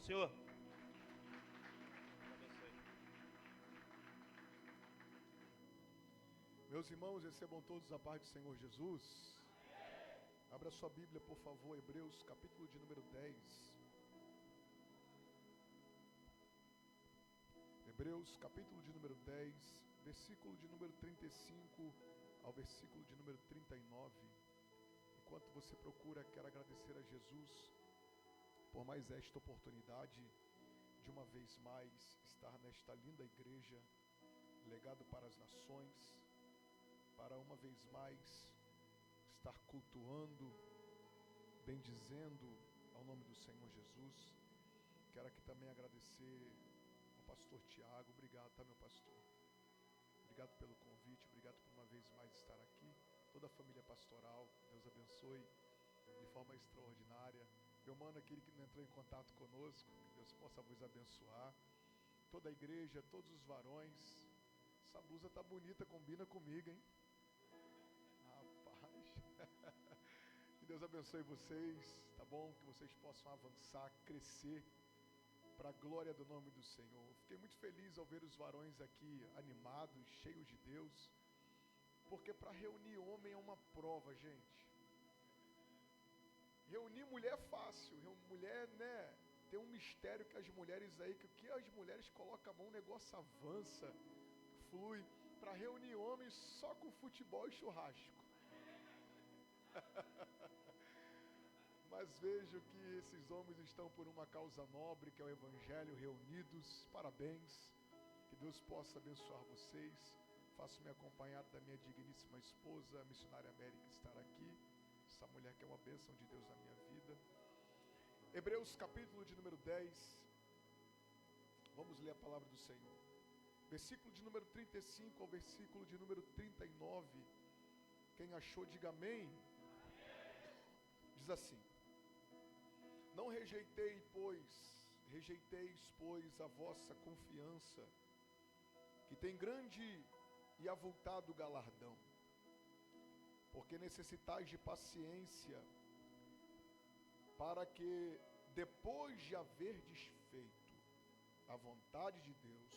Senhor. Meus irmãos, recebam todos a paz do Senhor Jesus. Abra sua Bíblia, por favor, Hebreus, capítulo de número 10. Hebreus, capítulo de número 10, versículo de número 35 ao versículo de número 39. Enquanto você procura, quero agradecer a Jesus por mais esta oportunidade de uma vez mais estar nesta linda igreja, legado para as nações, para uma vez mais estar cultuando, bendizendo ao nome do Senhor Jesus. Quero aqui também agradecer ao pastor Tiago. Obrigado, tá, meu pastor? Obrigado pelo convite, obrigado por uma vez mais estar aqui. Toda a família pastoral, Deus abençoe de forma extraordinária. Meu mano, aquele que não entrou em contato conosco, que Deus possa vos abençoar. Toda a igreja, todos os varões. Essa blusa tá bonita, combina comigo, hein? Que Deus abençoe vocês, tá bom? Que vocês possam avançar, crescer para a glória do nome do Senhor. Fiquei muito feliz ao ver os varões aqui animados, cheios de Deus, porque para reunir homem é uma prova, gente. Reunir mulher é fácil, mulher, né? Tem um mistério que as mulheres aí, que o que as mulheres colocam a mão, o negócio avança, flui. Para reunir homens só com futebol e churrasco. Mas vejo que esses homens estão por uma causa nobre, que é o Evangelho, reunidos. Parabéns, que Deus possa abençoar vocês. Faço-me acompanhar da minha digníssima esposa, a missionária América, estar aqui. Essa mulher que é uma bênção de Deus na minha vida. Hebreus capítulo de número 10. Vamos ler a palavra do Senhor. Versículo de número 35 ao versículo de número 39. Quem achou, diga amém. Diz assim: não rejeiteis, pois, a vossa confiança, que tem grande e avultado galardão, porque necessitais de paciência, para que, depois de haverdes feito a vontade de Deus,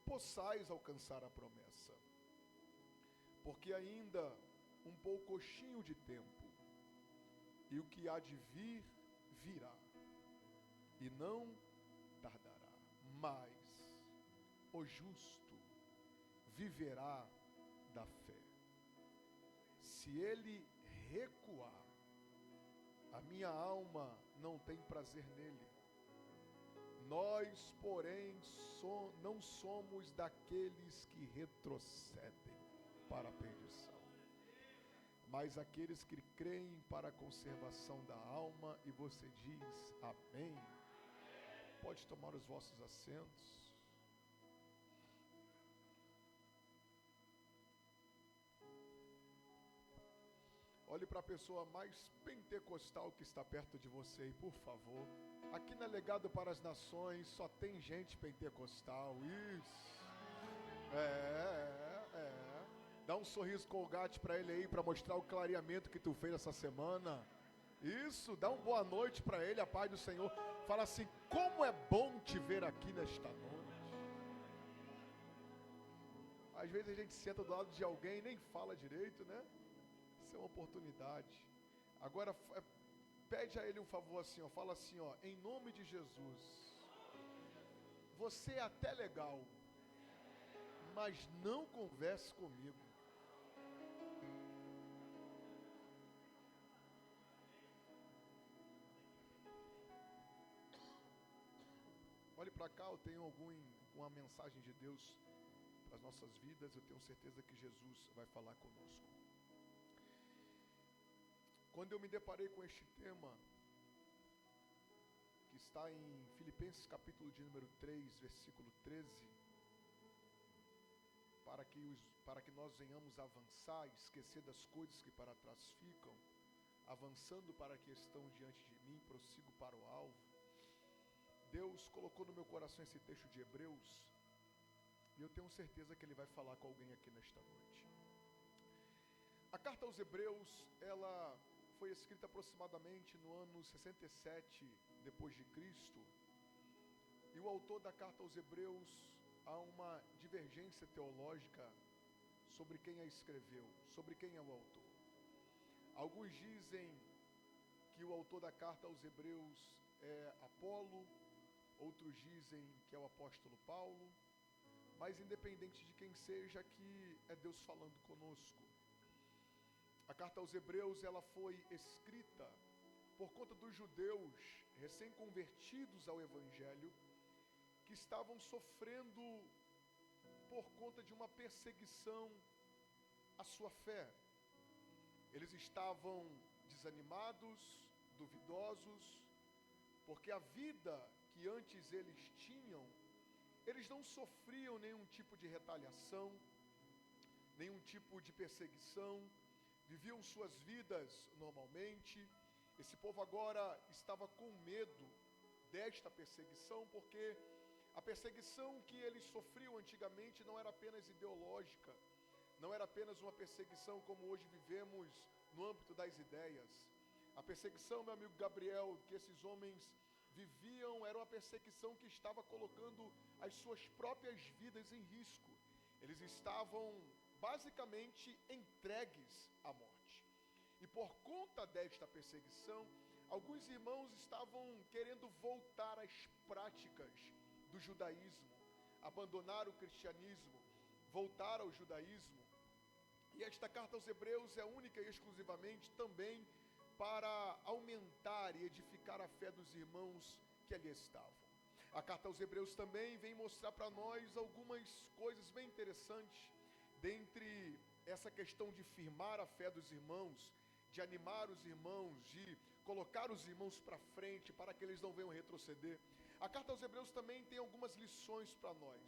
possais alcançar a promessa. Porque ainda um poucochinho de tempo, e o que há de vir, virá, e não tardará. Mas o justo viverá da fé. Se ele recuar, a minha alma não tem prazer nele. Nós, porém, não somos daqueles que retrocedem para a perdição, mas aqueles que creem para a conservação da alma. E você diz amém. Pode tomar os vossos assentos. Olhe para a pessoa mais pentecostal que está perto de você, e por favor, aqui na Legado para as Nações só tem gente pentecostal. Isso. Dá um sorriso Colgate para ele aí, para mostrar o clareamento que tu fez essa semana. Isso, dá uma boa noite para ele, a paz do Senhor. Fala assim: como é bom te ver aqui nesta noite. Às vezes a gente senta do lado de alguém e nem fala direito, né? Isso é uma oportunidade. Agora, pede a ele um favor assim, ó. Fala assim, ó: em nome de Jesus, você é até legal, mas não converse comigo. Olhe para cá, eu tenho uma mensagem de Deus para as nossas vidas. Eu tenho certeza que Jesus vai falar conosco. Quando eu me deparei com este tema, que está em Filipenses capítulo de número 3, versículo 13, para que nós venhamos avançar, esquecer das coisas que para trás ficam, avançando para que estão diante de mim, prossigo para o alvo. Deus colocou no meu coração esse texto de Hebreus, e eu tenho certeza que Ele vai falar com alguém aqui nesta noite. A carta aos Hebreus, ela foi escrita aproximadamente no ano 67 depois de Cristo. E o autor da carta aos Hebreus, há uma divergência teológica sobre quem a escreveu, sobre quem é o autor. Alguns dizem que o autor da carta aos Hebreus é Apolo, outros dizem que é o apóstolo Paulo, mas independente de quem seja, aqui é Deus falando conosco. A carta aos Hebreus, ela foi escrita por conta dos judeus recém-convertidos ao Evangelho, que estavam sofrendo por conta de uma perseguição à sua fé. Eles estavam desanimados, duvidosos, porque a vida que antes eles tinham, eles não sofriam nenhum tipo de retaliação, nenhum tipo de perseguição, viviam suas vidas normalmente. Esse povo agora estava com medo desta perseguição, porque a perseguição que eles sofriam antigamente não era apenas ideológica, não era apenas uma perseguição como hoje vivemos no âmbito das ideias. A perseguição, meu amigo Gabriel, que esses homens viviam, era uma perseguição que estava colocando as suas próprias vidas em risco. Eles estavam basicamente entregues à morte. E por conta desta perseguição, alguns irmãos estavam querendo voltar às práticas do judaísmo, abandonar o cristianismo, voltar ao judaísmo. E esta carta aos Hebreus é única e exclusivamente também para aumentar e edificar a fé dos irmãos que ali estavam. A carta aos Hebreus também vem mostrar para nós algumas coisas bem interessantes, dentre essa questão de firmar a fé dos irmãos, de animar os irmãos, de colocar os irmãos para frente, para que eles não venham retroceder. A carta aos Hebreus também tem algumas lições para nós.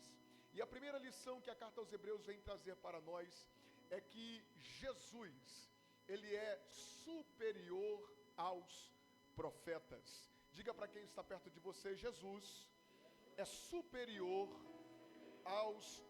E a primeira lição que a carta aos Hebreus vem trazer para nós é que Jesus, ele é superior aos profetas. Diga para quem está perto de você: Jesus é superior aos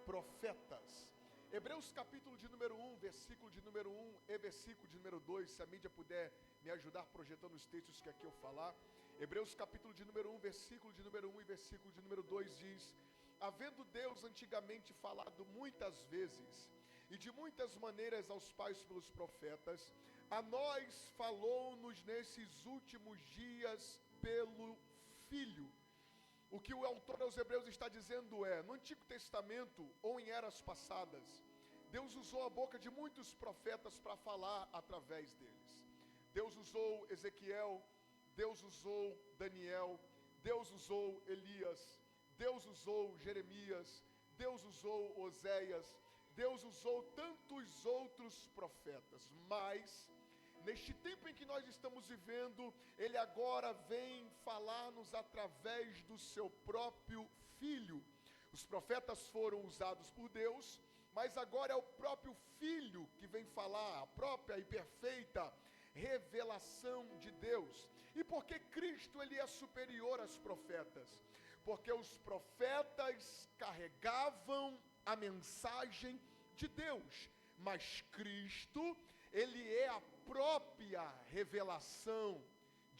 profetas. Hebreus capítulo de número 1, versículo de número 1 e versículo de número 2, se a mídia puder me ajudar projetando os textos que aqui eu falar. Hebreus capítulo de número 1, versículo de número 1 e versículo de número 2 diz: havendo Deus antigamente falado muitas vezes e de muitas maneiras aos pais pelos profetas, a nós falou-nos nesses últimos dias pelo Filho. O que o autor aos Hebreus está dizendo é: no Antigo Testamento ou em eras passadas, Deus usou a boca de muitos profetas para falar através deles. Deus usou Ezequiel, Deus usou Daniel, Deus usou Elias, Deus usou Jeremias, Deus usou Oséias, Deus usou tantos outros profetas, mas neste tempo em que nós estamos vivendo, Ele agora vem falar-nos através do seu próprio Filho. Os profetas foram usados por Deus, mas agora é o próprio Filho que vem falar, a própria e perfeita revelação de Deus. E por que Cristo ele é superior aos profetas? Porque os profetas carregavam a mensagem de Deus, mas Cristo, ele é a própria revelação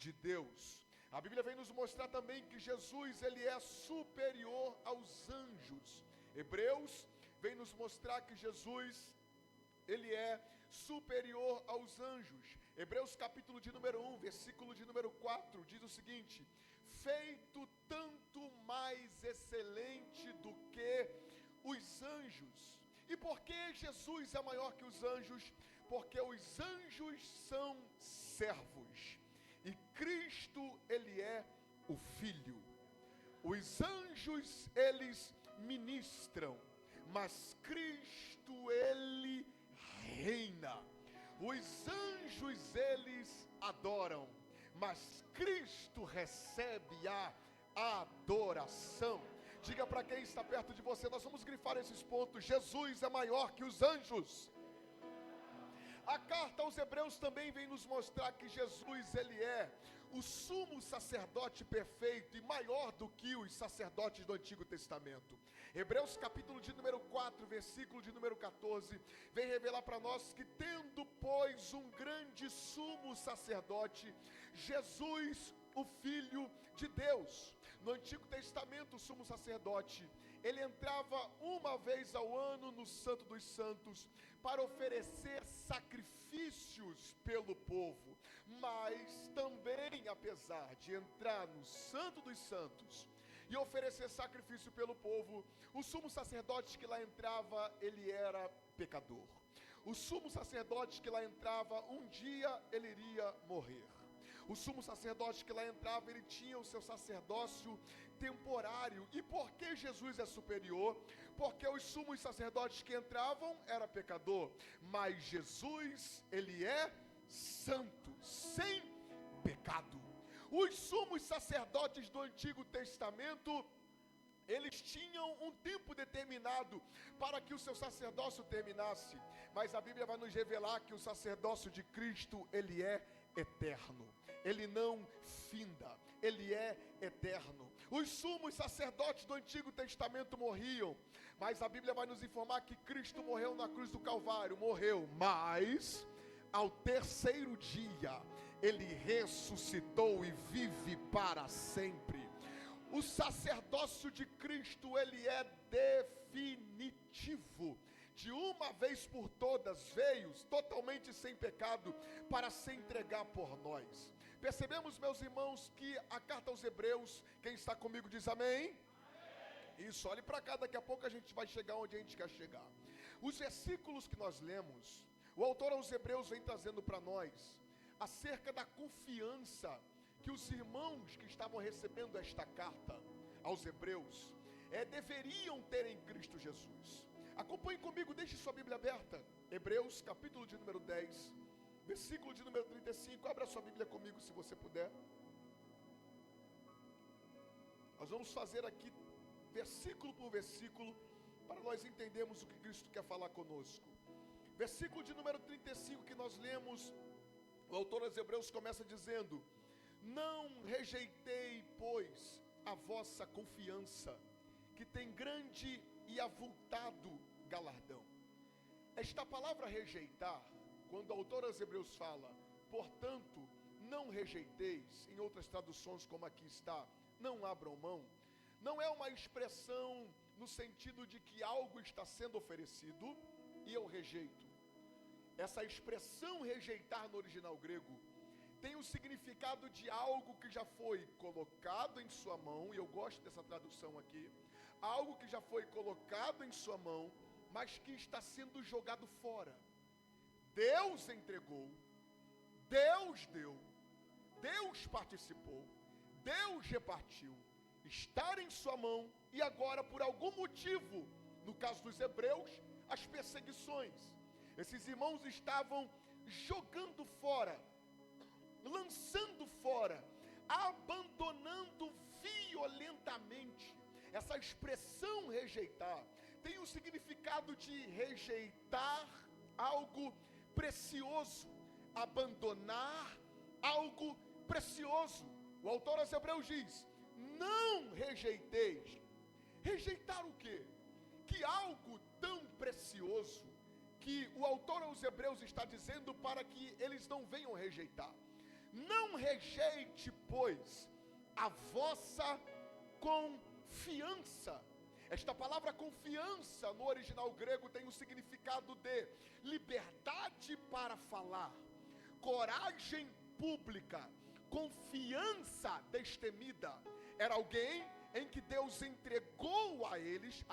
de Deus. A Bíblia vem nos mostrar também que Jesus, ele é superior aos anjos. Hebreus vem nos mostrar que Jesus, ele é superior aos anjos. Hebreus capítulo de número 1, versículo de número 4, diz o seguinte: feito tanto mais excelente do que os anjos. E por que Jesus é maior que os anjos? Porque os anjos são servos e Cristo, ele é o Filho. Os anjos, eles ministram, mas Cristo, ele reina. Os anjos, eles adoram, mas Cristo recebe a adoração. Diga para quem está perto de você, nós vamos grifar esses pontos: Jesus é maior que os anjos. A carta aos Hebreus também vem nos mostrar que Jesus, ele é o sumo sacerdote perfeito e maior do que os sacerdotes do Antigo Testamento. Hebreus capítulo de número 4, versículo de número 14, vem revelar para nós que tendo, pois, um grande sumo sacerdote, Jesus, o Filho de Deus. No Antigo Testamento, o sumo sacerdote, ele entrava uma vez ao ano no Santo dos Santos para oferecer sacrifícios pelo povo, mas também, apesar de entrar no Santo dos Santos e oferecer sacrifício pelo povo, o sumo sacerdote que lá entrava, ele era pecador. O sumo sacerdote que lá entrava, um dia ele iria morrer. O sumo sacerdote que lá entrava, ele tinha o seu sacerdócio temporário. E por que Jesus é superior? Porque os sumos sacerdotes que entravam era pecador, mas Jesus, ele é santo, sem pecado. Os sumos sacerdotes do Antigo Testamento, eles tinham um tempo determinado para que o seu sacerdócio terminasse, mas a Bíblia vai nos revelar que o sacerdócio de Cristo, ele é eterno, ele não finda, ele é eterno. Os sumos sacerdotes do Antigo Testamento morriam, mas a Bíblia vai nos informar que Cristo morreu na cruz do Calvário, mas ao terceiro dia, ele ressuscitou e vive para sempre. O sacerdócio de Cristo, ele é definitivo. De uma vez por todas veio, totalmente sem pecado, para se entregar por nós. Percebemos, meus irmãos, que a carta aos Hebreus, quem está comigo diz amém? Isso, olhe para cá, daqui a pouco a gente vai chegar onde a gente quer chegar. Os versículos que nós lemos, o autor aos Hebreus vem trazendo para nós acerca da confiança que os irmãos que estavam recebendo esta carta aos Hebreus deveriam ter em Cristo Jesus. Acompanhe comigo, deixe sua Bíblia aberta. Hebreus capítulo de número 10, versículo de número 35. Abra sua Bíblia comigo se você puder. Nós vamos fazer aqui versículo por versículo para nós entendermos o que Cristo quer falar conosco. Versículo de número 35 que nós lemos, o autor aos Hebreus começa dizendo: não rejeitei, pois, a vossa confiança, que tem grande e avultado galardão. Esta palavra rejeitar, quando o autor aos Hebreus fala, portanto, não rejeiteis, em outras traduções como aqui está, não abram mão, não é uma expressão no sentido de que algo está sendo oferecido e eu rejeito. Essa expressão rejeitar no original grego tem o significado de algo que já foi colocado em sua mão, e eu gosto dessa tradução aqui, algo que já foi colocado em sua mão, mas que está sendo jogado fora. Deus entregou, Deus deu, Deus participou, Deus repartiu, está em sua mão, e agora por algum motivo, no caso dos Hebreus, as perseguições, esses irmãos estavam jogando fora, lançando fora, abandonando violentamente. Essa expressão rejeitar tem o significado de rejeitar algo precioso, abandonar algo precioso. O autor aos Hebreus diz: não rejeiteis. Rejeitar o quê? Que algo tão precioso que o autor aos Hebreus está dizendo para que eles não venham rejeitar. Não rejeite, pois, a vossa confiança. Esta palavra confiança no original grego tem o significado de liberdade para falar, coragem pública, confiança destemida. Era alguém em que Deus entregou a eles,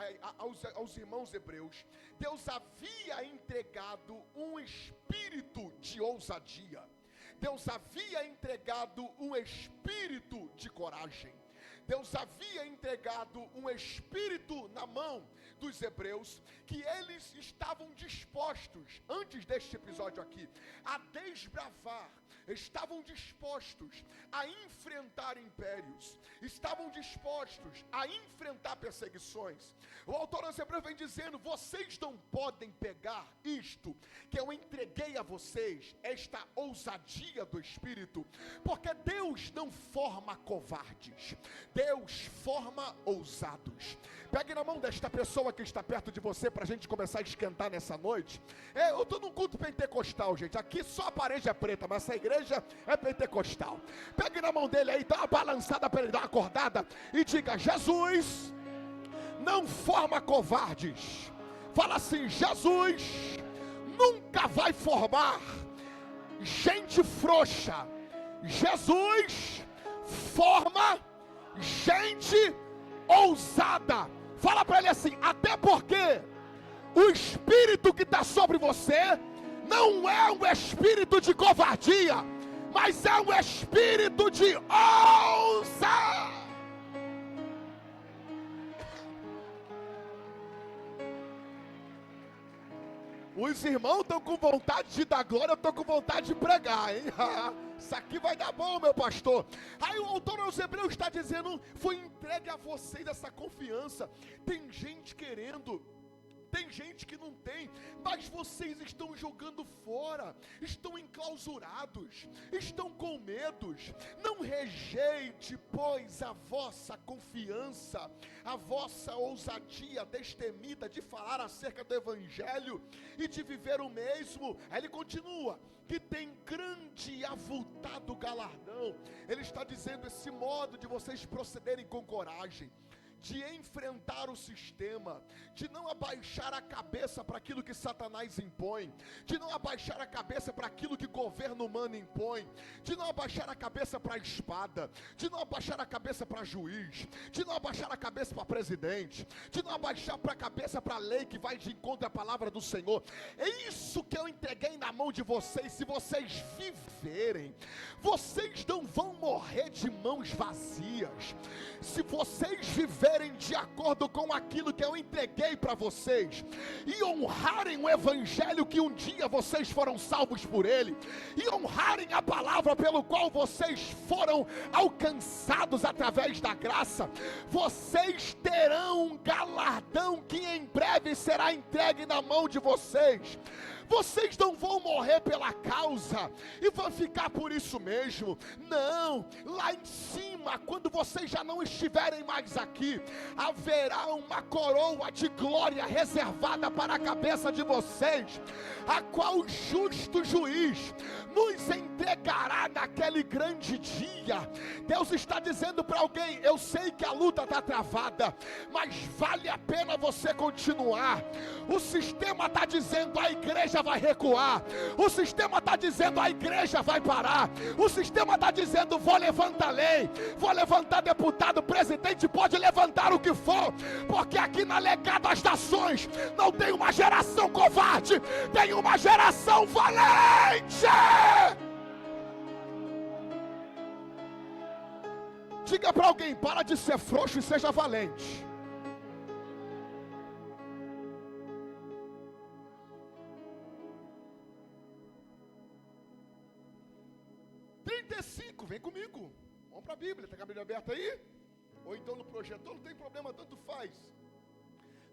aos irmãos hebreus, Deus havia entregado um espírito de ousadia. Deus havia entregado um espírito de coragem. Deus havia entregado um espírito na mão dos hebreus, que eles estavam dispostos, antes deste episódio aqui, a desbravar, estavam dispostos a enfrentar impérios, estavam estão dispostos a enfrentar perseguições. O autor aos Hebreus vem dizendo: vocês não podem pegar isto que eu entreguei a vocês, esta ousadia do Espírito, porque Deus não forma covardes, Deus forma ousados. Pegue na mão desta pessoa que está perto de você, para a gente começar a esquentar nessa noite. Eu estou num culto pentecostal, gente. Aqui só a parede é preta, mas essa igreja é pentecostal. Pegue na mão dele aí, dá uma balançada para ele, dá uma acordada e diga: Jesus não forma covardes. Fala assim: Jesus nunca vai formar gente frouxa. Jesus forma gente ousada. Fala para ele assim: até porque o espírito que está sobre você não é um espírito de covardia, mas é um espírito de ousadia. Os irmãos estão com vontade de dar glória, eu estou com vontade de pregar, hein? Isso aqui vai dar bom, meu pastor. Aí o autor aos Hebreus está dizendo: foi entregue a vocês essa confiança. Tem gente querendo, tem gente que não tem, mas vocês estão jogando fora, estão enclausurados, estão com medos. Não rejeite, pois, a vossa confiança, a vossa ousadia destemida de falar acerca do Evangelho e de viver o mesmo. Aí ele continua: que tem grande e avultado galardão. Ele está dizendo esse modo de vocês procederem com coragem, de enfrentar o sistema, de não abaixar a cabeça para aquilo que Satanás impõe, de não abaixar a cabeça para aquilo que governo humano impõe, de não abaixar a cabeça para a espada, de não abaixar a cabeça para juiz, de não abaixar a cabeça para presidente, de não abaixar a cabeça para a lei que vai de encontro à palavra do Senhor. É isso que eu entreguei na mão de vocês. Se vocês viverem, vocês não vão morrer de mãos vazias. Se vocês viverem de acordo com aquilo que eu entreguei para vocês, e honrarem o Evangelho que um dia vocês foram salvos por ele, e honrarem a palavra pelo qual vocês foram alcançados através da graça, vocês terão um galardão que em breve será entregue na mão de vocês. Vocês não vão morrer pela causa e vão ficar por isso mesmo. Não, lá em cima, quando vocês já não estiverem mais aqui, haverá uma coroa de glória reservada para a cabeça de vocês, a qual o justo juiz nos entregará naquele grande dia. Deus está dizendo para alguém: eu sei que a luta está travada, mas vale a pena você continuar. O sistema está dizendo: a igreja vai recuar. O sistema está dizendo: a igreja vai parar. O sistema está dizendo: vou levantar lei, vou levantar deputado, presidente, pode levantar o que for, porque aqui na Legado das Nações não tem uma geração covarde, tem uma geração valente. Diga para alguém: para de ser frouxo e seja valente. Vem comigo, vamos para a Bíblia. Está com a Bíblia aberta aí? Ou então no projetor, não tem problema, tanto faz.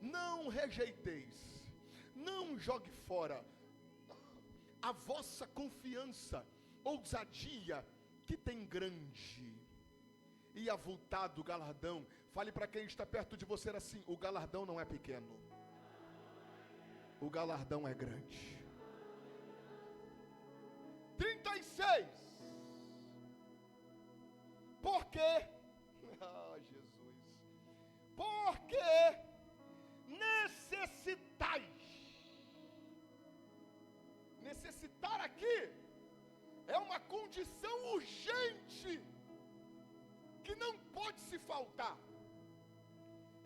Não rejeiteis, não jogue fora a vossa confiança, ousadia, que tem grande e avultado galardão. Fale para quem está perto de você assim: o galardão não é pequeno, o galardão é grande. 36. Porque, Jesus, porque necessitar aqui é uma condição urgente que não pode se faltar,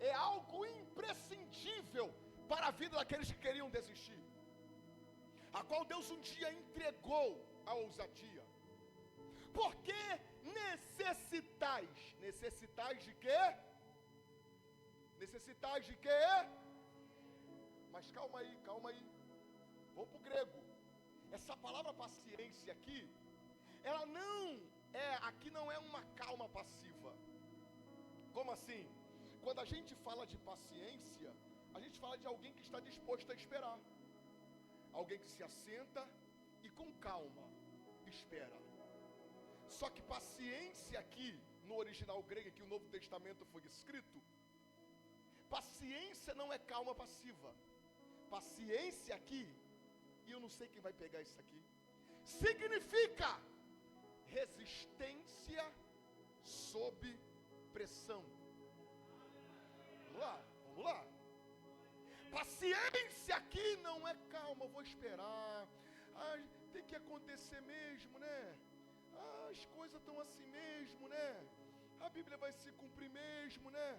é algo imprescindível para a vida daqueles que queriam desistir, a qual Deus um dia entregou a ousadia. Porque necessitais de quê? Necessitais de quê? Mas calma aí, vamos para o grego. Essa palavra paciência aqui, ela não é, aqui não é uma calma passiva. Como assim? Quando a gente fala de paciência, a gente fala de alguém que está disposto a esperar. Alguém que se assenta e com calma espera. Só que paciência aqui, no original grego que o Novo Testamento foi escrito, paciência não é calma passiva. Paciência aqui, e eu não sei quem vai pegar isso aqui, significa resistência sob pressão. Vamos lá. Paciência aqui não é calma, eu vou esperar. Tem que acontecer mesmo, né? As coisas estão assim mesmo, né? A Bíblia vai se cumprir mesmo, né?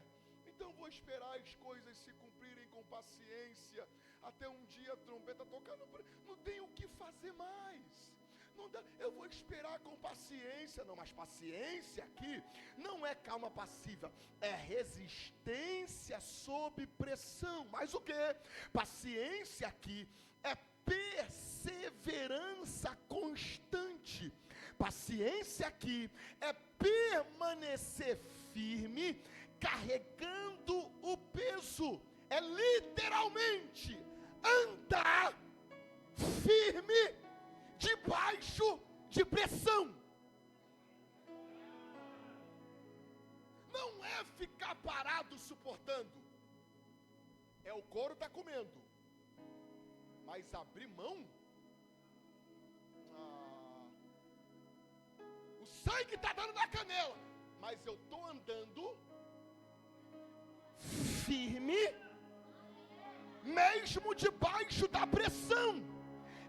Então vou esperar as coisas se cumprirem com paciência, até um dia a trombeta tocar, não tem o que fazer mais. Não dá, eu vou esperar com paciência. Não, mas paciência aqui não é calma passiva, é resistência sob pressão. Mas o que? Paciência aqui é perseverança constante. Paciência aqui é permanecer firme, carregando o peso. É literalmente andar firme debaixo de pressão. Não é ficar parado suportando. É o couro tá comendo. Mas abrir mão? O sangue tá dando na canela. Mas eu tô andando firme, mesmo debaixo da pressão.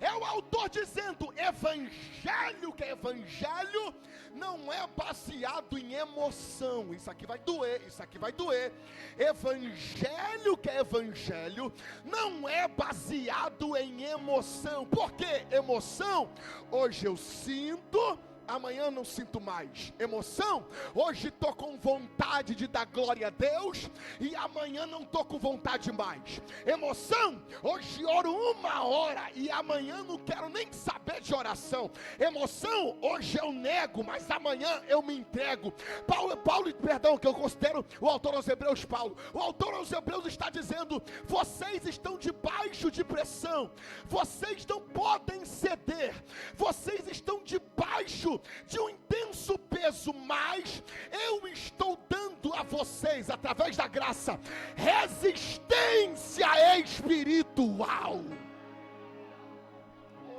É o autor dizendo, evangelho, que é evangelho, não é baseado em emoção. Isso aqui vai doer, isso aqui vai doer. Evangelho, que é evangelho, não é baseado em emoção. Por quê? Emoção, hoje eu sinto, amanhã não sinto mais. Emoção, hoje estou com vontade de dar glória a Deus, e amanhã não estou com vontade mais. Emoção, hoje oro 1 hora, e amanhã não quero nem saber de oração. Emoção, hoje eu nego, mas amanhã eu me entrego. Paulo, perdão, que eu considero o autor aos Hebreus, Paulo. O autor aos Hebreus está dizendo, vocês estão debaixo de pressão, vocês não podem ceder, vocês estão debaixo de um intenso peso, mas eu estou dando a vocês, através da graça, resistência espiritual.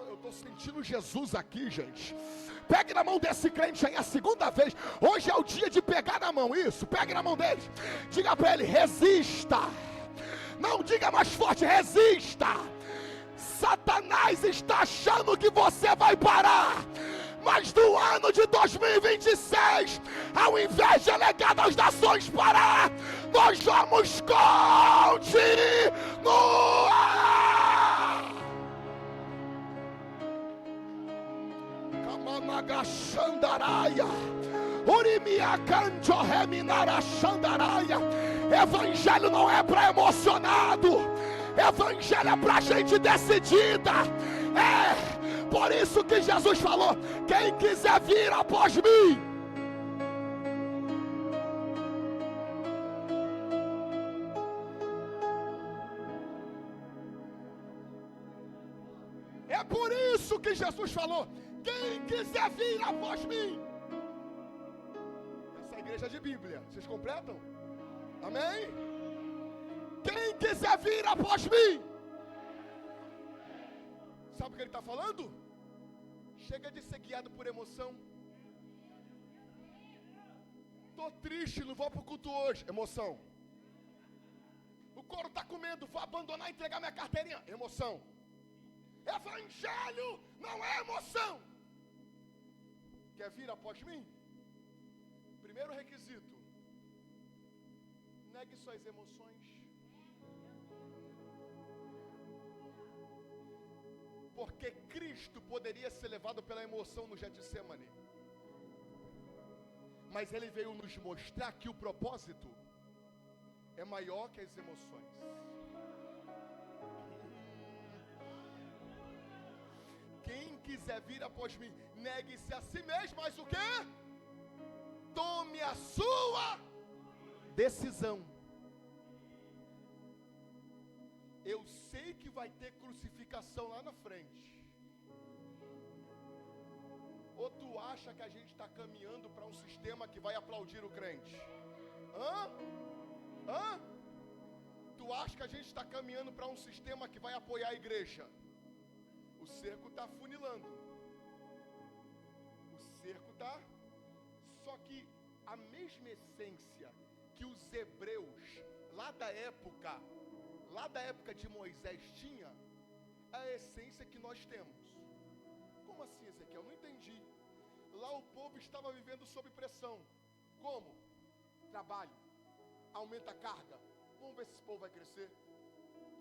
Eu estou sentindo Jesus aqui, gente. Pegue na mão desse crente aí a segunda vez. Hoje é o dia de pegar na mão, isso, pegue na mão dele. Diga para ele, resista. Não diga mais forte, resista. Satanás está achando que você vai parar, mas no ano de 2026, ao invés de alegar das nações parar, nós vamos continuar. Kamanaga Xandaraia, Urimia Canjo Reminara Xandaraia. Evangelho não é para emocionado, evangelho é para gente decidida. É por isso que Jesus falou, quem quiser vir após mim, é por isso que Jesus falou, quem quiser vir após mim. Essa é a igreja de Bíblia, vocês completam? Amém? Quem quiser vir após mim, sabe o que ele está falando? Chega de ser guiado por emoção. Estou triste, não vou para o culto hoje. Emoção. O couro está comendo, vou abandonar e entregar minha carteirinha. Emoção. Evangelho não é emoção. Quer vir após mim? Primeiro requisito: negue suas emoções. Porque Cristo poderia ser levado pela emoção no Getsemane, mas Ele veio nos mostrar que o propósito é maior que as emoções. Quem quiser vir após mim, negue-se a si mesmo, mas o quê? Tome a sua decisão. Eu sei que vai ter crucificação lá na frente. Ou tu acha que a gente está caminhando para um sistema que vai aplaudir o crente? Tu acha que a gente está caminhando para um sistema que vai apoiar a igreja? O cerco está funilando. O cerco está. Só que a mesma essência que os hebreus lá da época de Moisés tinha, é a essência que nós temos. Como assim, Ezequiel? Eu não entendi. Lá o povo estava vivendo sob pressão. Como? Trabalho. Aumenta a carga. Vamos ver se esse povo vai crescer.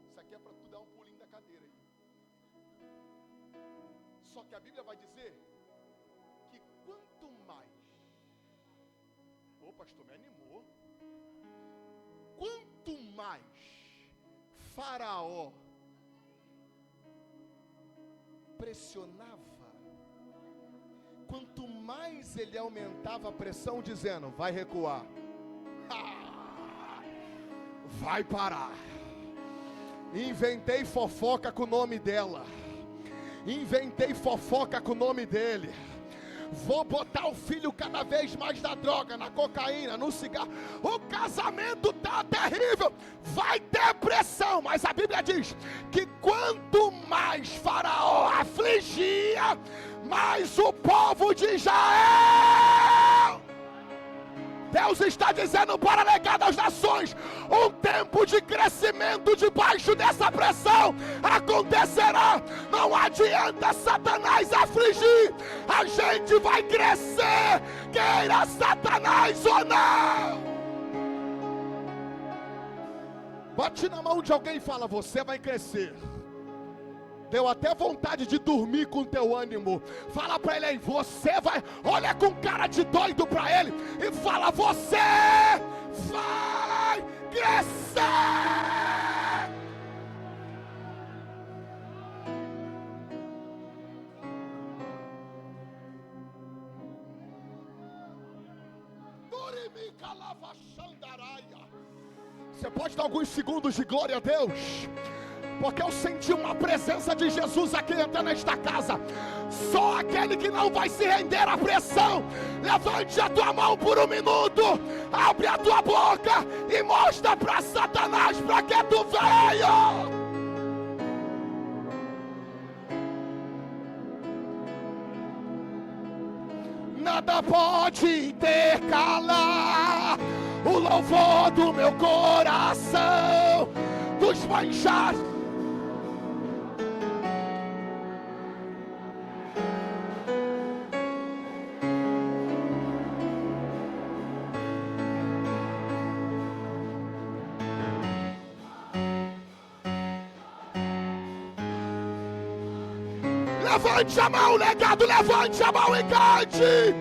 Isso aqui é para tu dar um pulinho da cadeira aí. Só que a Bíblia vai dizer que quanto mais... Ô pastor, me animou. Quanto mais Faraó pressionava, quanto mais ele aumentava a pressão, dizendo, vai recuar, vai parar. Inventei fofoca com o nome dela, inventei fofoca com o nome dele. Vou botar o filho cada vez mais na droga, na cocaína, no cigarro. O casamento tá terrível. Vai ter pressão. Mas a Bíblia diz que quanto mais Faraó afligia, mais o povo de Israel. Deus está dizendo para negar das nações, um tempo de crescimento debaixo dessa pressão acontecerá. Não adianta Satanás afligir, a gente vai crescer, queira Satanás ou não. Bate na mão de alguém e fala, você vai crescer. Deu até vontade de dormir com teu ânimo. Fala para ele aí, você vai. Olha com cara de doido para ele e fala, você vai crescer. Você pode dar alguns segundos de glória a Deus? Porque eu senti uma presença de Jesus aqui entrando nesta casa. Só aquele que não vai se render à pressão, levante a tua mão por um minuto, abre a tua boca e mostra para Satanás para que tu veio. Nada pode intercalar o louvor do meu coração, dos manchados. Levante a mão, legado, levante a mão e cante.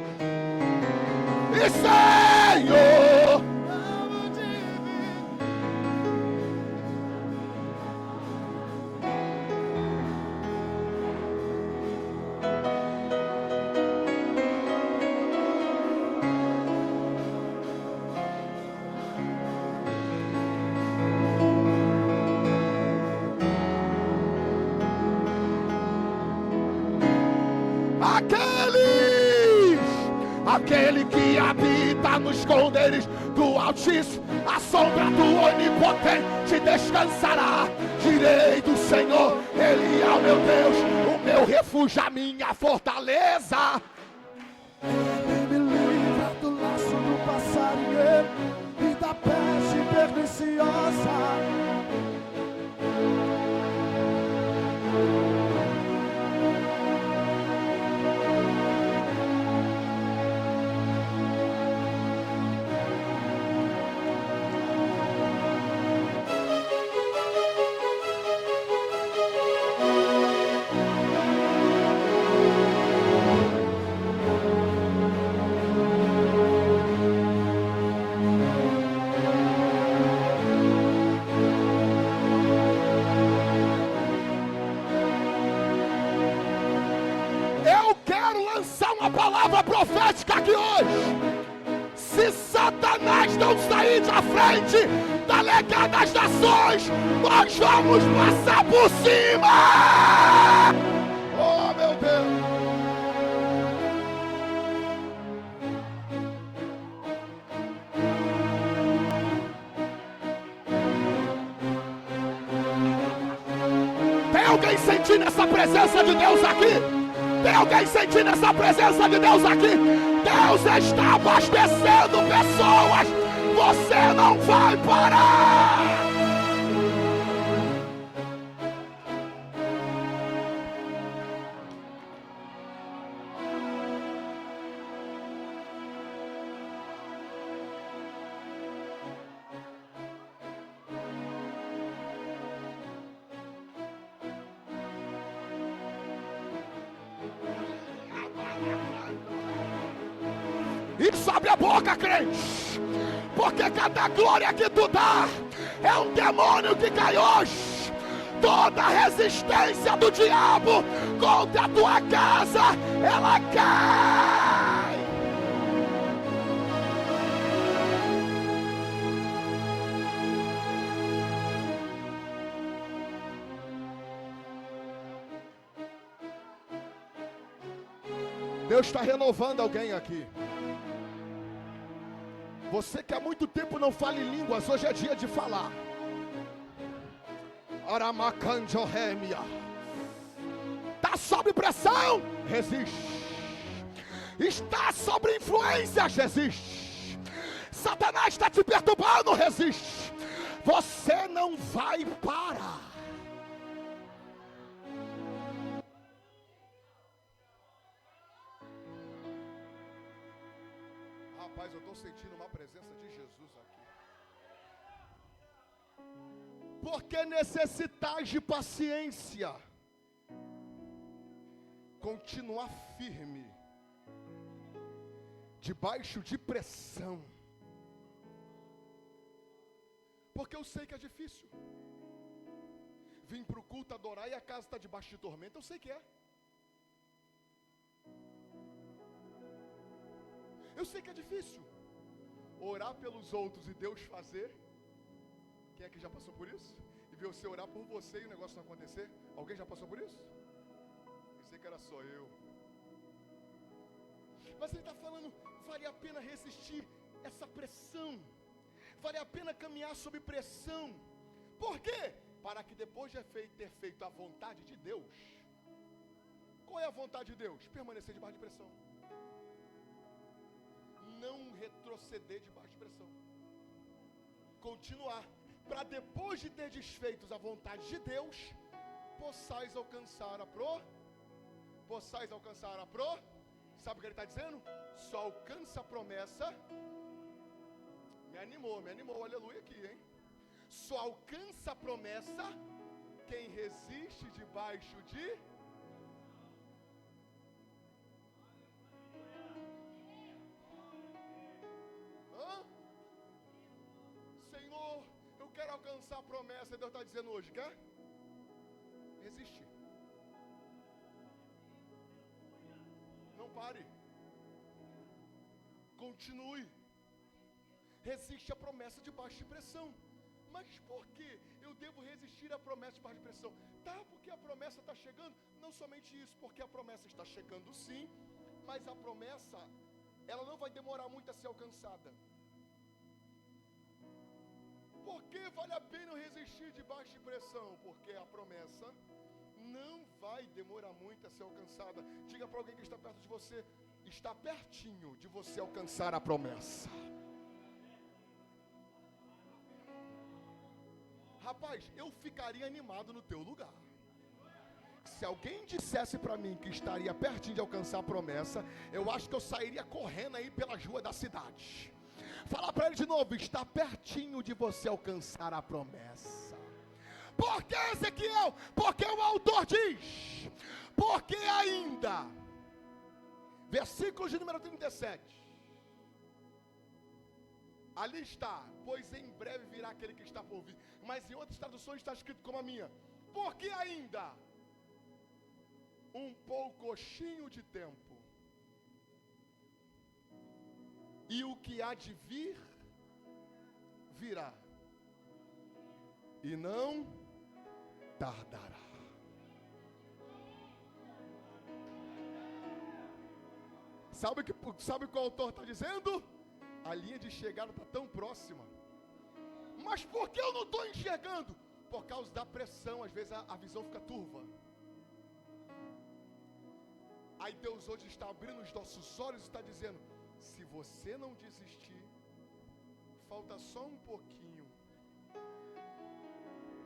E Senhor, aquele que habita nos esconderes do Altíssimo, a sombra do Onipotente descansará. Direi do Senhor, Ele é o meu Deus, o meu refúgio, a minha fortaleza. Ele me livra do laço do passarinheiro e da peste perniciosa. sair da frente da Liga das Nações. Nós vamos passar por cima. Oh, meu Deus. Tem alguém sentindo essa presença de Deus aqui? Tem alguém sentindo essa presença de Deus aqui? Deus está abastecendo pessoas. Você não vai parar. Isso, abre a boca, crente, porque cada glória que tu dá é um demônio que cai hoje. Toda resistência do diabo contra a tua casa, ela cai. Deus está renovando alguém aqui. Você que há muito tempo não fala em línguas, hoje é dia de falar. Aramacanjohemia. Está sob pressão? Resiste. Está sob influência? Resiste. Satanás está te perturbando? Resiste. Você não vai parar. Rapaz, eu estou sentindo uma presença de Jesus aqui. Porque necessitais de paciência, continuar firme, debaixo de pressão. Porque eu sei que é difícil. Vim para o culto adorar e a casa está debaixo de tormenta, eu sei que é. Eu sei que é difícil orar pelos outros e Deus fazer. Quem é que já passou por isso? E ver você orar por você e o negócio não acontecer? Alguém já passou por isso? Pensei que era só eu. Mas ele está falando, vale a pena resistir essa pressão. Vale a pena caminhar sob pressão. Por quê? Para que depois de ter feito a vontade de Deus. Qual é a vontade de Deus? Permanecer debaixo de pressão. Não retroceder debaixo de pressão. Continuar. Para depois de ter desfeitos a vontade de Deus, possais alcançar a Sabe o que ele está dizendo? Só alcança a promessa. Me animou, aleluia aqui, hein? Só alcança a promessa quem resiste debaixo de... Senhor, eu quero alcançar a promessa. Deus está dizendo hoje, quer? Resiste. Não pare. Continue. Resiste a promessa debaixo de pressão. Mas por que eu devo resistir à promessa debaixo de pressão? Tá, porque a promessa está chegando. Não somente isso, porque a promessa está chegando sim, mas a promessa, ela não vai demorar muito a ser alcançada. Por que vale a pena eu resistir debaixo de pressão? Porque a promessa não vai demorar muito a ser alcançada. Diga para alguém que está perto de você, está pertinho de você alcançar a promessa. Rapaz, eu ficaria animado no teu lugar. Se alguém dissesse para mim que estaria pertinho de alcançar a promessa, eu acho que eu sairia correndo aí pelas ruas da cidade. Fala para ele de novo, está pertinho de você alcançar a promessa. Por que, Ezequiel? Porque o autor diz, porque ainda, versículo de número 37, ali está, pois em breve virá aquele que está por vir. Mas em outras traduções está escrito como a minha, porque ainda um poucochinho de tempo, e o que há de vir virá e não tardará. Sabe o que o autor está dizendo? A linha de chegada está tão próxima. Mas por que eu não estou enxergando? Por causa da pressão, às vezes a visão fica turva. Aí Deus hoje está abrindo os nossos olhos e está dizendo: se você não desistir, falta só um pouquinho,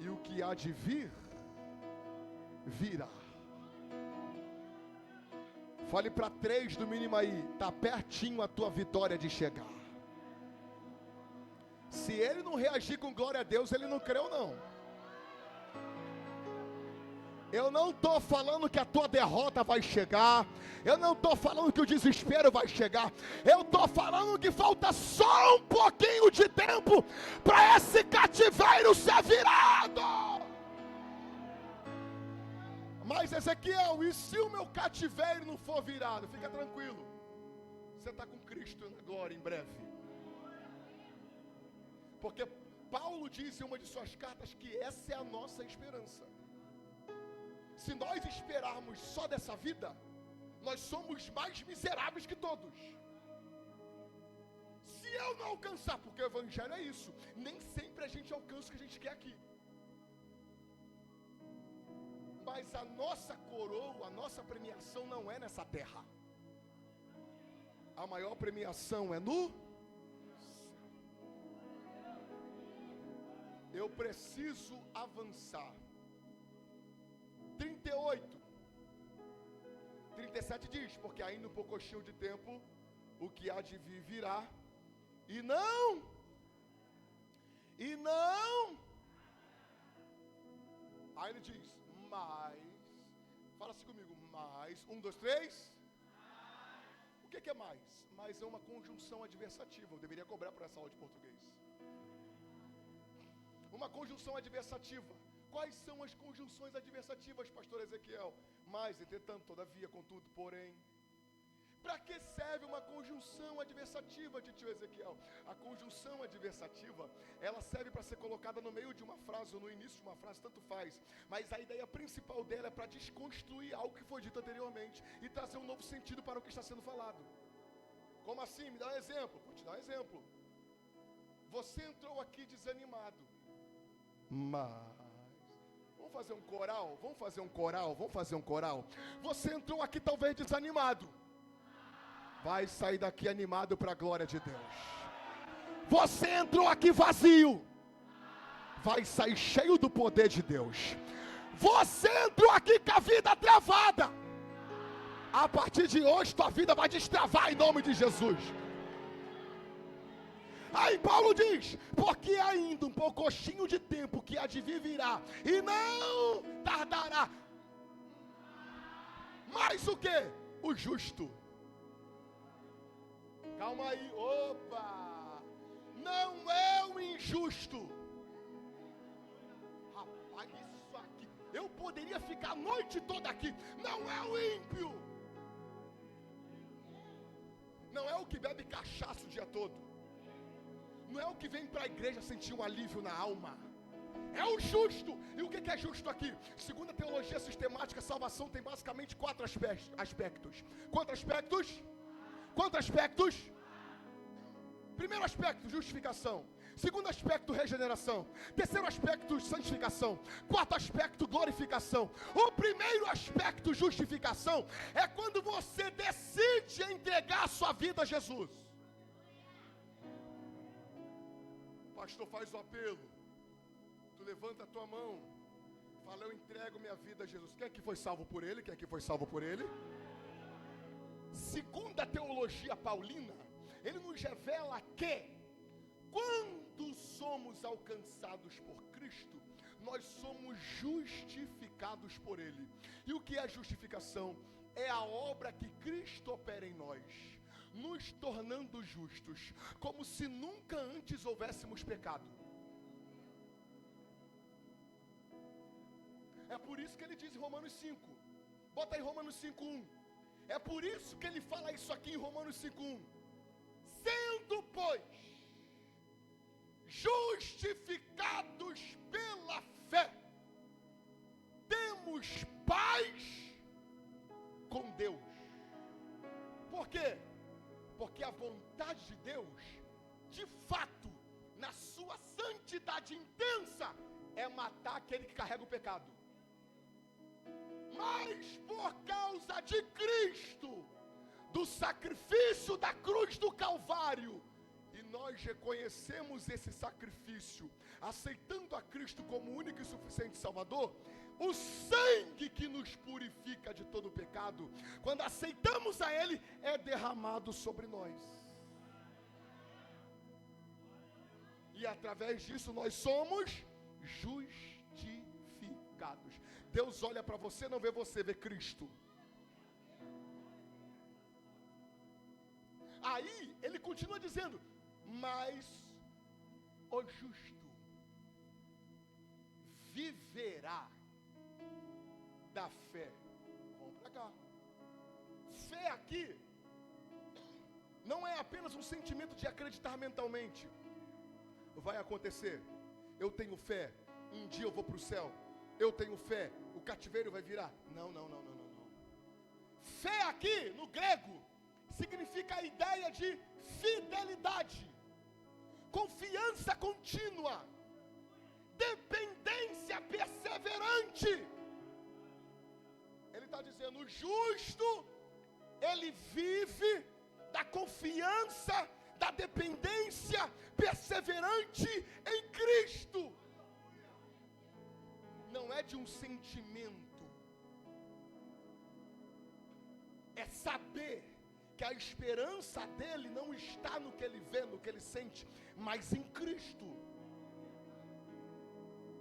e o que há de vir, virá. Fale para 3 no mínimo aí, está pertinho a tua vitória de chegar. Se ele não reagir com glória a Deus, ele não creu não. Eu não estou falando que a tua derrota vai chegar. Eu não estou falando que o desespero vai chegar. Eu estou falando que falta só um pouquinho de tempo para esse cativeiro ser virado. Mas Ezequiel, e se o meu cativeiro não for virado? Fica tranquilo. Você está com Cristo na glória em breve. Porque Paulo diz em uma de suas cartas que essa é a nossa esperança. Se nós esperarmos só dessa vida, nós somos mais miseráveis que todos. Se eu não alcançar, porque o evangelho é isso, nem sempre a gente alcança o que a gente quer aqui. Mas a nossa coroa, a nossa premiação não é nessa terra. A maior premiação é no céu. Eu preciso avançar. 38, 37 diz: porque ainda um pouquinho de tempo, o que há de vir virá, e não, aí ele diz, mas, fala assim comigo, mais, 1, 2, 3, o que é mais? Mais é uma conjunção adversativa, eu deveria cobrar por essa aula de português. Uma conjunção adversativa. Quais são as conjunções adversativas, pastor Ezequiel? Mas, entretanto, todavia, contudo, porém. Para que serve uma conjunção adversativa de tio Ezequiel? A conjunção adversativa, ela serve para ser colocada no meio de uma frase ou no início de uma frase, tanto faz. Mas a ideia principal dela é para desconstruir algo que foi dito anteriormente e trazer um novo sentido para o que está sendo falado. Como assim? Me dá um exemplo. Vou te dar um exemplo. Você entrou aqui desanimado. Mas... Vamos fazer um coral. Você entrou aqui talvez desanimado. Vai sair daqui animado para a glória de Deus. Você entrou aqui vazio. Vai sair cheio do poder de Deus. Você entrou aqui com a vida travada. A partir de hoje tua vida vai destravar em nome de Jesus. Aí Paulo diz, porque ainda um pouquinho de tempo que há de vir virá, e não tardará. Mas o que? O justo. Calma aí, opa! Não é o injusto. Rapaz, isso aqui, eu poderia ficar a noite toda aqui. Não é o ímpio. Não é o que bebe cachaça o dia todo. Não é o que vem para a igreja sentir um alívio na alma. É o justo. E o que é justo aqui? Segundo a teologia sistemática, salvação tem basicamente 4 aspectos. Quantos aspectos? Primeiro aspecto, justificação. Segundo aspecto, regeneração. Terceiro aspecto, santificação. Quarto aspecto, glorificação. O primeiro aspecto, justificação, é quando você decide entregar a sua vida a Jesus. Pastor, faz o apelo. Tu levanta a tua mão. Fala, eu entrego minha vida a Jesus. Quem é que foi salvo por ele? Segundo a teologia paulina, ele nos revela que quando somos alcançados por Cristo, nós somos justificados por ele. E o que é justificação? É a obra que Cristo opera em nós, nos tornando justos, como se nunca antes houvéssemos pecado. É por isso que ele diz em Romanos 5, bota aí Romanos 5:1, é por isso que ele fala isso aqui em Romanos 5:1, sendo, pois, justificados pela fé, temos paz com Deus. Por quê? Porque a vontade de Deus, de fato, na sua santidade intensa, é matar aquele que carrega o pecado. Mas por causa de Cristo, do sacrifício da cruz do Calvário, e nós reconhecemos esse sacrifício, aceitando a Cristo como único e suficiente Salvador, o sangue que nos purifica de todo o pecado, quando aceitamos a Ele, é derramado sobre nós. E através disso nós somos justificados. Deus olha para você, não vê você, vê Cristo. Aí ele continua dizendo: mas o justo viverá da fé. Vamos para cá. Fé aqui não é apenas um sentimento de acreditar mentalmente. Vai acontecer. Eu tenho fé. Um dia eu vou para o céu. Eu tenho fé. O cativeiro vai virar. Não. Fé aqui no grego significa a ideia de fidelidade, confiança contínua, dependência perseverante. Ele está dizendo: o justo, ele vive da confiança, da dependência perseverante em Cristo. Não é de um sentimento, é saber que a esperança dele não está no que ele vê, no que ele sente, mas em Cristo.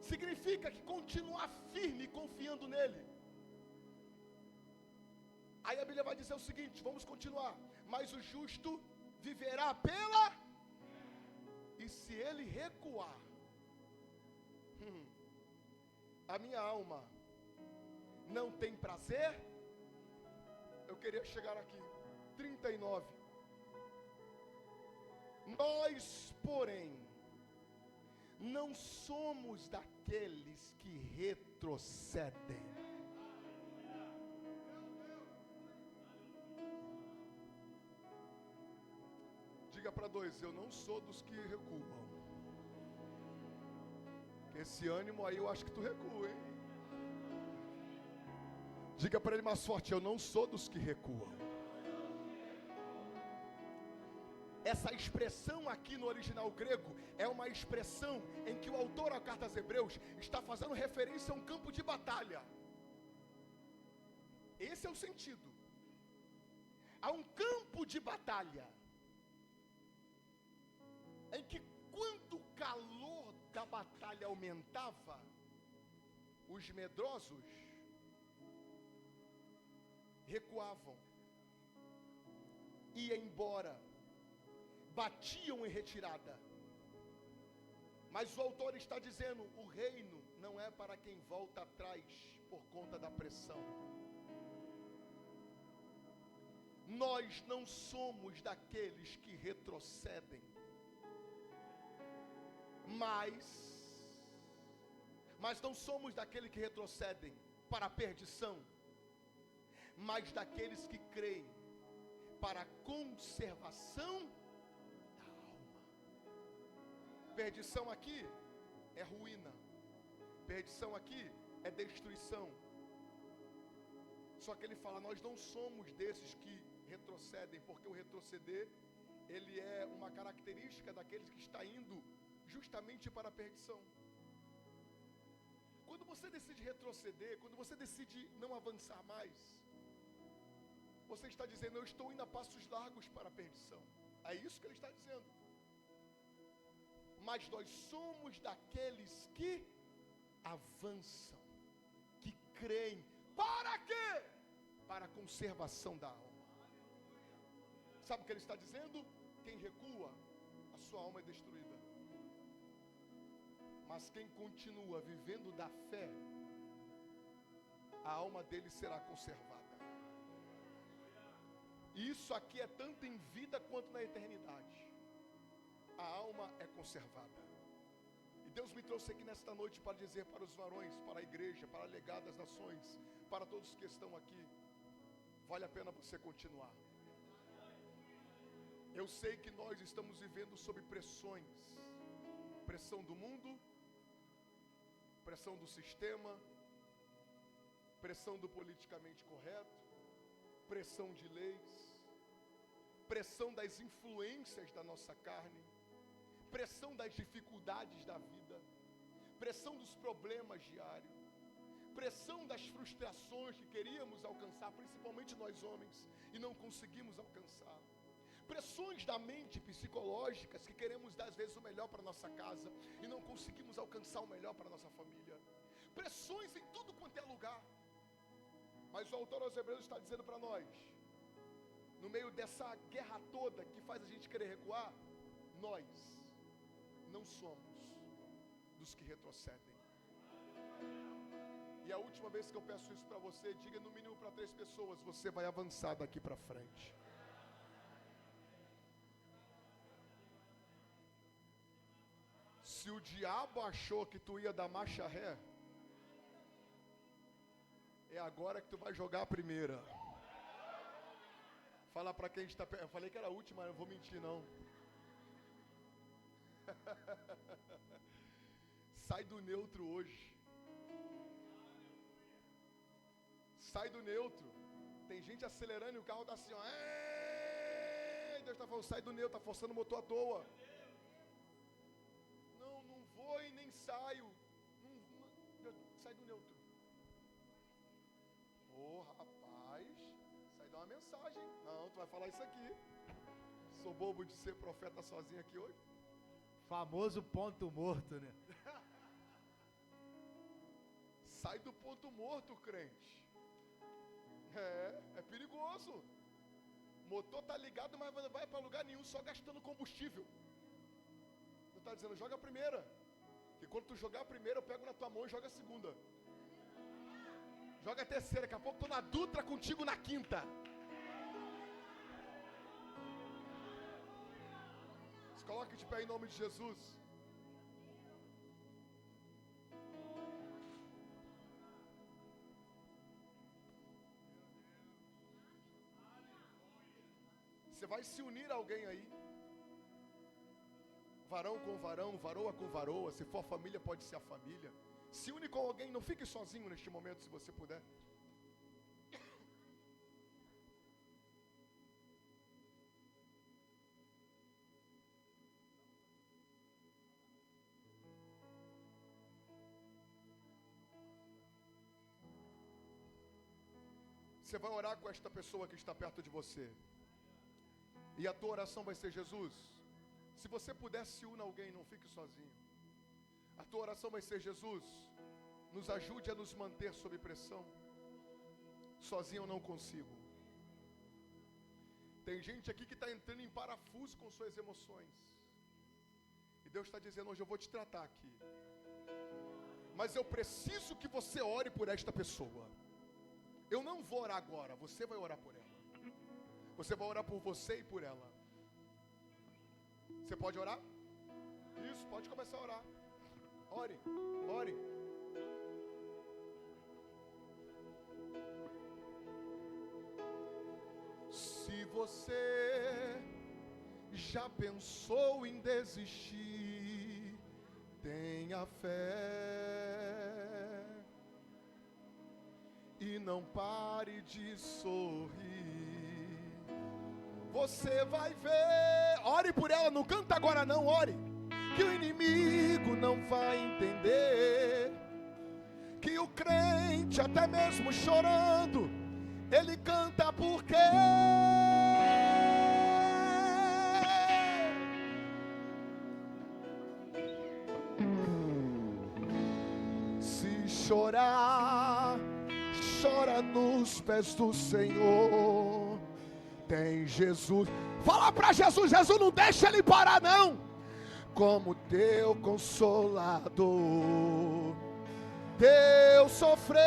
Significa que continuar firme, confiando nele. Aí a Bíblia vai dizer o seguinte, vamos continuar: mas o justo viverá pela... E se ele recuar, a minha alma não tem prazer. Eu queria chegar aqui, 39. Nós, porém, não somos daqueles que retrocedem. Diga para dois: eu não sou dos que recuam. Esse ânimo aí eu acho que tu recua, hein? Diga para ele mais forte: eu não sou dos que recuam. Essa expressão aqui no original grego é uma expressão em que o autor da carta aos Hebreus está fazendo referência a um campo de batalha. Esse é o sentido. Há um campo de batalha em que, quando o calor da batalha aumentava, os medrosos recuavam, iam embora, batiam em retirada. Mas o autor está dizendo: o reino não é para quem volta atrás por conta da pressão. Nós não somos daqueles que retrocedem, mas não somos daqueles que retrocedem para a perdição, mas daqueles que creem para a conservação da alma. Perdição aqui é ruína, perdição aqui é destruição. Só que ele fala: nós não somos desses que retrocedem, porque o retroceder, ele é uma característica daqueles que está indo justamente para a perdição. Quando você decide retroceder, quando você decide não avançar mais, você está dizendo: eu estou indo a passos largos para a perdição. É isso que ele está dizendo. Mas nós somos daqueles que avançam, que creem. Para quê? Para a conservação da alma. Sabe o que ele está dizendo? Quem recua, a sua alma é destruída. Mas quem continua vivendo da fé, a alma dele será conservada. E isso aqui é tanto em vida quanto na eternidade. A alma é conservada. Deus me trouxe aqui nesta noite para dizer para os varões, para a igreja, para a legada das nações, para todos que estão aqui, vale a pena você continuar. Eu sei que nós estamos vivendo sob pressões, pressão do mundo, pressão do sistema, pressão do politicamente correto, pressão de leis, pressão das influências da nossa carne, pressão das dificuldades da vida, pressão dos problemas diários, pressão das frustrações que queríamos alcançar, principalmente nós homens, e não conseguimos alcançar, pressões da mente psicológicas que queremos dar às vezes o melhor para nossa casa e não conseguimos alcançar o melhor para nossa família, pressões em tudo quanto é lugar. Mas o autor aos Hebreus está dizendo para nós, no meio dessa guerra toda que faz a gente querer recuar, nós não somos dos que retrocedem. E a última vez que eu peço isso para você, diga no mínimo para 3 pessoas, você vai avançar daqui para frente. Se o diabo achou que tu ia dar marcha ré, é agora que tu vai jogar a primeira. Fala para quem está perto. Eu falei que era a última, não vou mentir não. Sai do neutro hoje. Sai do neutro. Tem gente acelerando e o carro está assim, ó. Deus está falando, sai do neutro, está forçando o motor à toa. Não vou e nem saio. Sai do neutro. Rapaz, sai dar uma mensagem. Não, tu vai falar isso aqui. Sou bobo de ser profeta sozinho aqui hoje. Famoso ponto morto, né? Sai do ponto morto, crente. É perigoso. O motor tá ligado, mas não vai para lugar nenhum, só gastando combustível. Tu tá dizendo, joga a primeira. E quando tu jogar a primeira, eu pego na tua mão e joga a segunda. Joga a terceira, daqui a pouco tô na Dutra contigo na quinta. Se coloque de pé em nome de Jesus. Você vai se unir a alguém aí. Varão com varão, varoa com varoa. Se for família, pode ser a família. Se une com alguém, não fique sozinho neste momento, se você puder. Você vai orar com esta pessoa que está perto de você. E a tua oração vai ser, Jesus, se você puder se une a alguém, não fique sozinho. A tua oração vai ser, Jesus, nos ajude a nos manter sob pressão. Sozinho eu não consigo. Tem gente aqui que está entrando em parafuso com suas emoções. E Deus está dizendo, hoje eu vou te tratar aqui. Mas eu preciso que você ore por esta pessoa. Eu não vou orar agora, você vai orar por ela. Você vai orar por você e por ela. Você pode orar? Isso, pode começar a orar. Ore, ore. Se você já pensou em desistir, tenha fé e não pare de sorrir. Você vai ver. Ore por ela, não canta agora não, ore. Que o inimigo não vai entender que o crente, até mesmo chorando, ele canta porque se chorar, chora nos pés do Senhor. Tem Jesus. Fala para Jesus, Jesus, não deixa ele parar não. Como teu consolador, teu sofrer,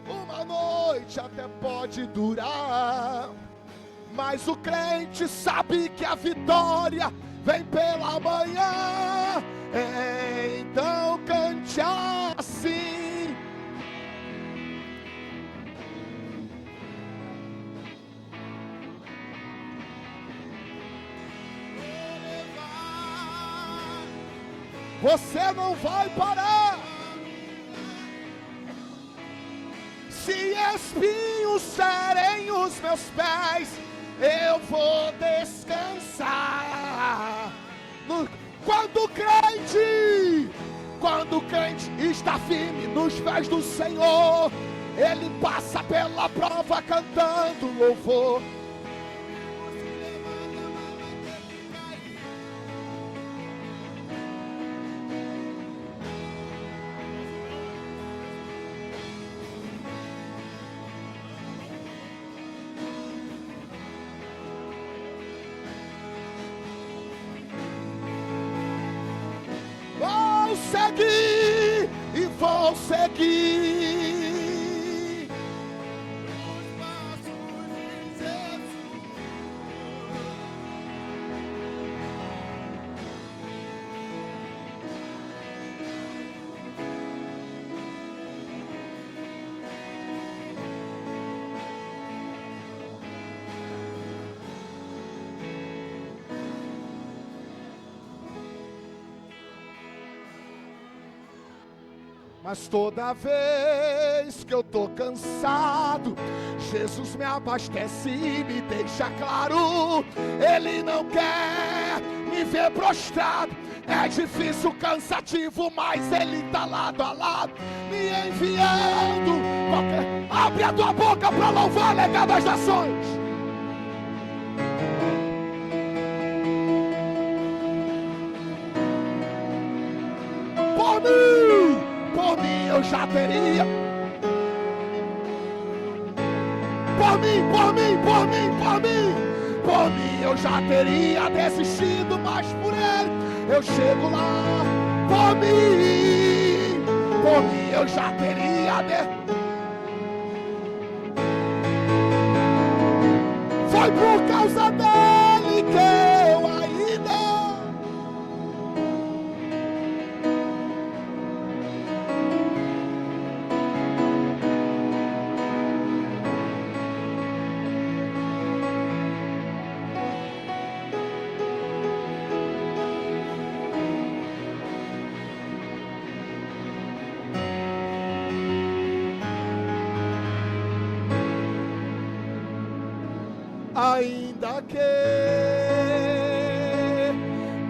uma noite até pode durar, mas o crente sabe que a vitória vem pela manhã, então cante assim. Você não vai parar. Se espinhos serem os meus pés, eu vou descansar. Quando o crente está firme nos pés do Senhor, ele passa pela prova cantando louvor. Seguir e vou seguir os passos de Jesus. Mas toda vez que eu tô cansado, Jesus me abastece e me deixa claro. Ele não quer me ver prostrado. É difícil, cansativo, mas Ele tá lado a lado, me enviando. Abre a tua boca para louvar, legado das nações. Por mim eu já teria. Por mim eu já teria desistido, mas por Ele eu chego lá. Por mim eu já teria Foi por causa dele que eu ainda ainda que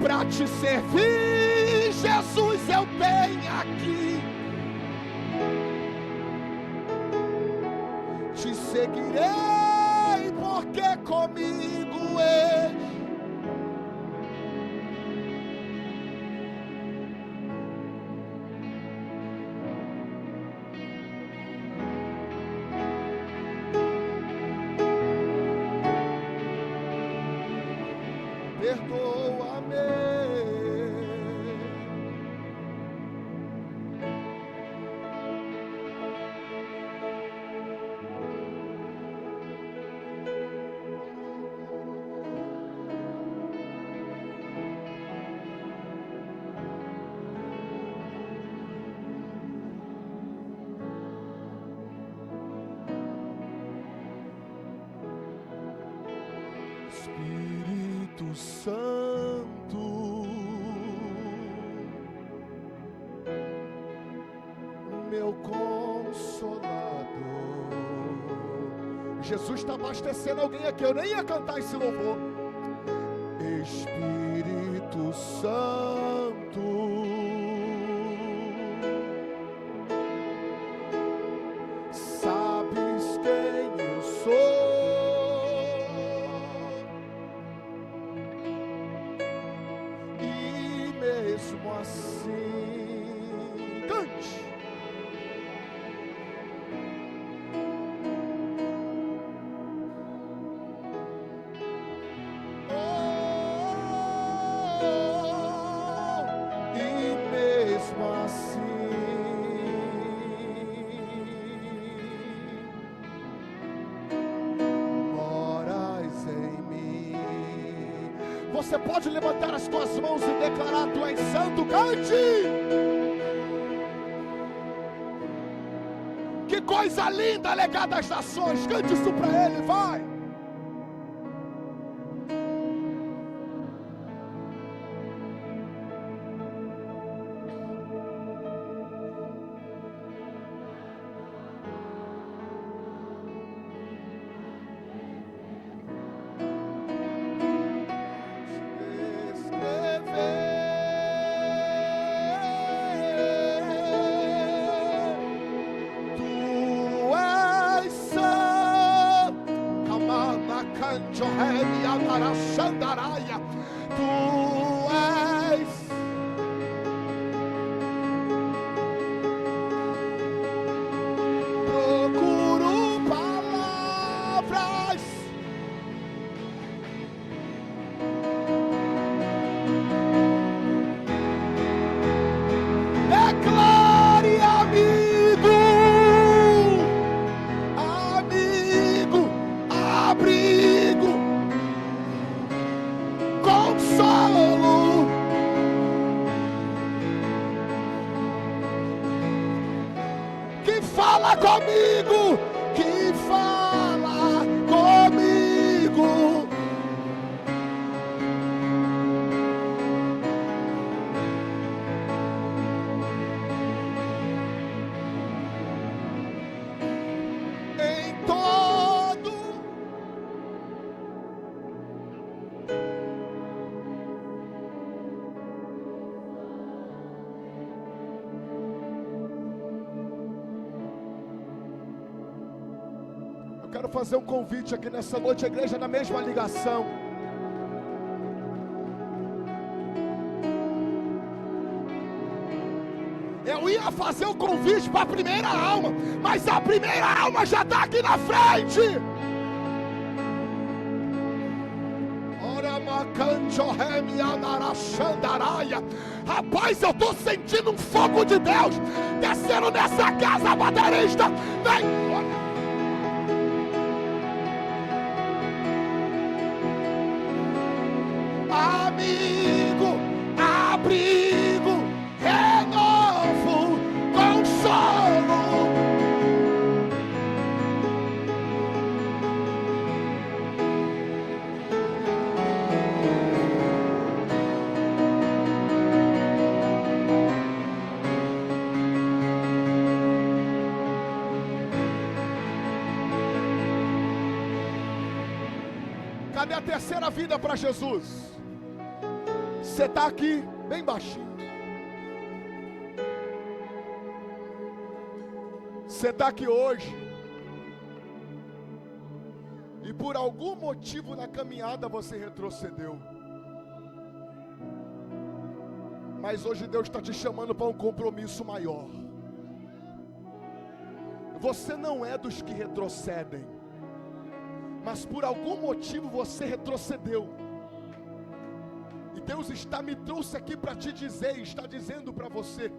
pra te servir, Jesus, eu tenho aqui. Te seguirei porque comigo és. Perdoa-me. Espírito Santo, meu consolador. Jesus está abastecendo alguém aqui. Eu nem ia cantar esse louvor. Espírito Santo, sabes quem eu sou. Mesmo assim, cante. E mesmo assim, moras em mim. você pode levantar as tuas mãos e declarar: Tu és santo, cante! Que coisa linda, legado das nações, cante isso para Ele, vai! Tu és procuro palavras declare amigo, abrigo, consolo, que fala comigo, em todo. Eu quero fazer um convite aqui nessa noite, a igreja na mesma ligação. Eu ia fazer o convite para a primeira alma, mas a primeira alma já está aqui na frente. Rapaz, eu estou sentindo um fogo de Deus descendo nessa casa, baterista. Vem! Amigo, abrigo, renovo, consolo. Cadê a terceira vida para Jesus? Você está aqui bem baixinho. Você está aqui hoje e por algum motivo na caminhada você retrocedeu. Mas hoje Deus está te chamando para um compromisso maior. Você não é dos que retrocedem, mas por algum motivo você retrocedeu. E Deus me trouxe aqui para te dizer, está dizendo para você: